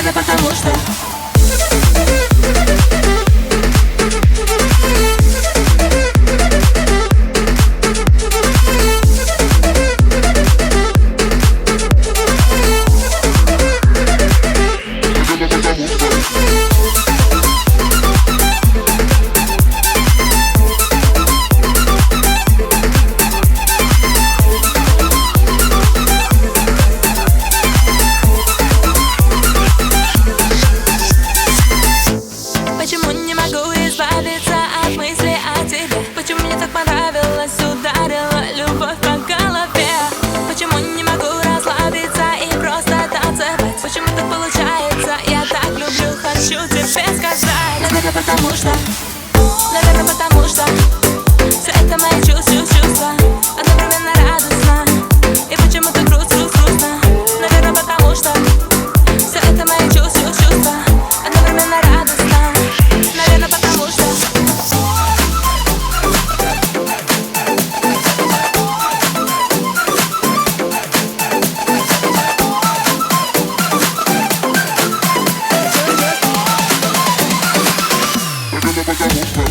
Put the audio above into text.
Наверное, потому что почему не могу избавиться от мысли о тебе? Почему мне так понравилось, ударила любовь по голове? Почему не могу расслабиться и просто танцевать? Почему так получается? Я так люблю, хочу тебе сказать. Наверное, потому что все это мои чувства одновременно радостно. И почему-то грустно. Наверное, потому что все это мои чувства одновременно радостно. Наверное, потому что Потому что